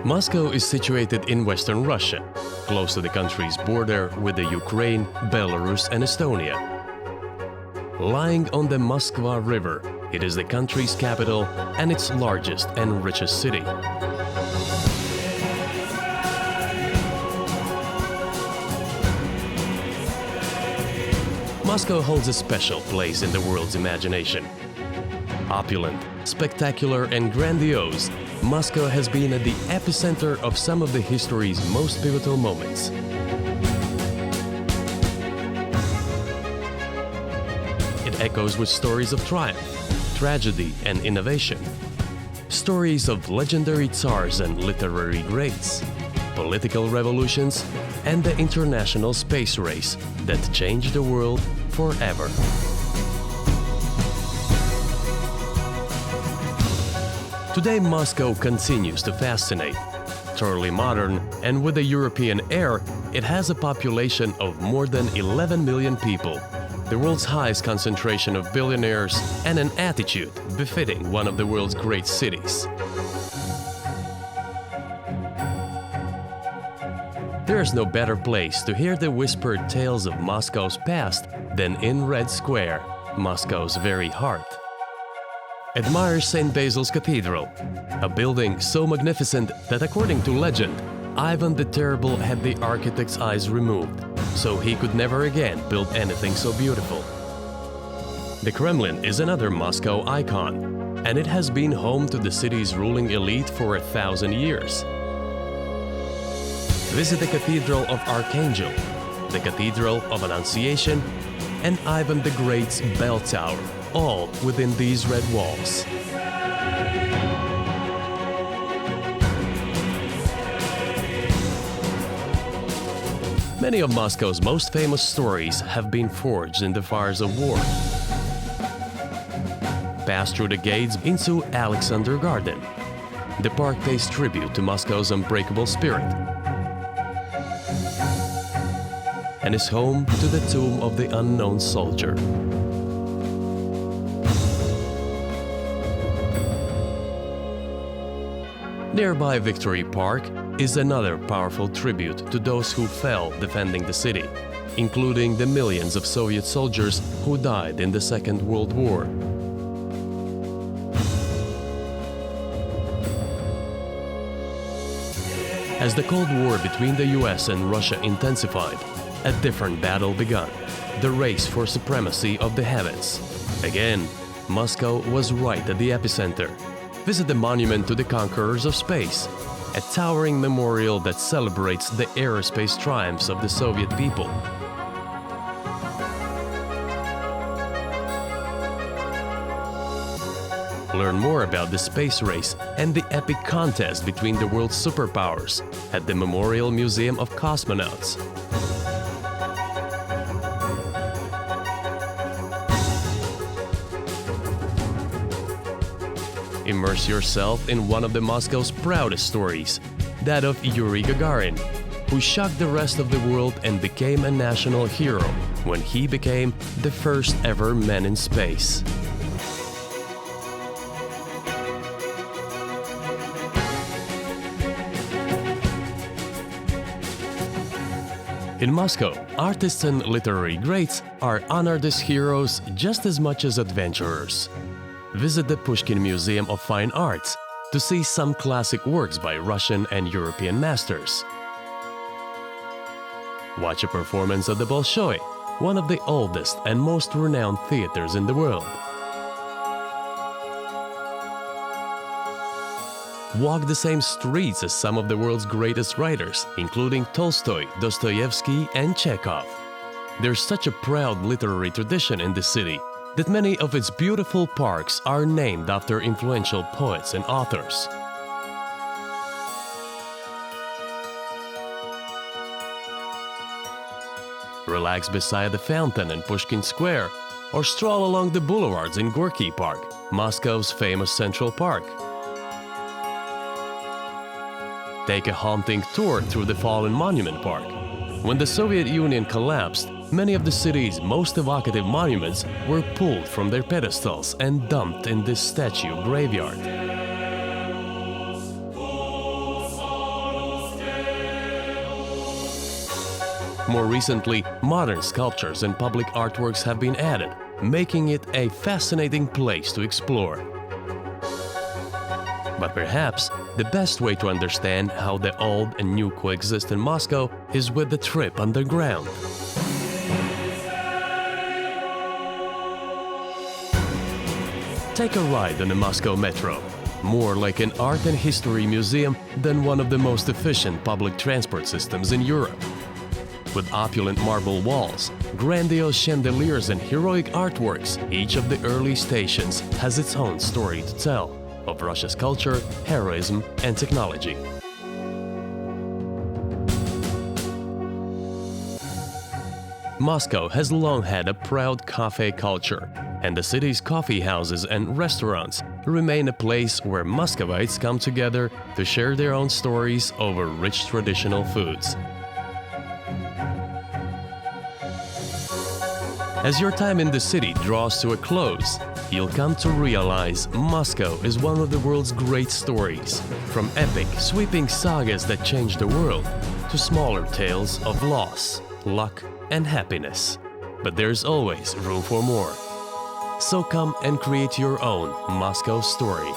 Moscow is situated in western Russia, close to the country's border with the Ukraine, Belarus and Estonia. Lying on the Moskva River, it is the country's capital and its largest and richest city. Moscow holds a special place in the world's imagination. Opulent, spectacular and grandiose, Moscow has been at the epicenter of some of the history's most pivotal moments. It echoes with stories of triumph, tragedy and innovation. Stories of legendary tsars and literary greats, political revolutions, and the international space race that changed the world forever. Today, Moscow continues to fascinate. Thoroughly modern and with a European air, it has a population of more than 11 million people, the world's highest concentration of billionaires, and an attitude befitting one of the world's great cities. There is no better place to hear the whispered tales of Moscow's past than in Red Square, Moscow's very heart. Admire St. Basil's Cathedral, a building so magnificent that, according to legend, Ivan the Terrible had the architect's eyes removed, so he could never again build anything so beautiful. The Kremlin is another Moscow icon, and it has been home to the city's ruling elite for 1,000 years. Visit the Cathedral of Archangel, the Cathedral of Annunciation, and Ivan the Great's Bell Tower, all within these red walls. Many of Moscow's most famous stories have been forged in the fires of war. Pass through the gates into Alexander Garden. The park pays tribute to Moscow's unbreakable spirit and is home to the tomb of the unknown soldier. Nearby Victory Park is another powerful tribute to those who fell defending the city, including the millions of Soviet soldiers who died in the Second World War. As the Cold War between the US and Russia intensified, a different battle began, the race for supremacy of the heavens. Again, Moscow was right at the epicenter. Visit the monument to the conquerors of space, a towering memorial that celebrates the aerospace triumphs of the Soviet people. Learn more about the space race and the epic contest between the world's superpowers at the Memorial Museum of Cosmonauts. Immerse yourself in one of the Moscow's proudest stories, that of Yuri Gagarin, who shocked the rest of the world and became a national hero when he became the first ever man in space. In Moscow, artists and literary greats are honored as heroes just as much as adventurers. Visit the Pushkin Museum of Fine Arts to see some classic works by Russian and European masters. Watch a performance of the Bolshoi, one of the oldest and most renowned theaters in the world. Walk the same streets as some of the world's greatest writers, including Tolstoy, Dostoevsky, and Chekhov. There's such a proud literary tradition in the city that many of its beautiful parks are named after influential poets and authors. Relax beside the fountain in Pushkin Square, or stroll along the boulevards in Gorky Park, Moscow's famous Central Park. Take a haunting tour through the fallen Monument Park. When the Soviet Union collapsed, many of the city's most evocative monuments were pulled from their pedestals and dumped in this statue graveyard. More recently, modern sculptures and public artworks have been added, making it a fascinating place to explore. But perhaps the best way to understand how the old and new coexist in Moscow is with the trip underground. Take a ride on the Moscow Metro, more like an art and history museum than one of the most efficient public transport systems in Europe. With opulent marble walls, grandiose chandeliers and heroic artworks, each of the early stations has its own story to tell of Russia's culture, heroism and technology. Moscow has long had a proud cafe culture, and the city's coffee houses and restaurants remain a place where Muscovites come together to share their own stories over rich traditional foods. As your time in the city draws to a close, you'll come to realize Moscow is one of the world's great stories, from epic, sweeping sagas that changed the world to smaller tales of loss, luck, and happiness. But there's always room for more. So come and create your own Moscow story.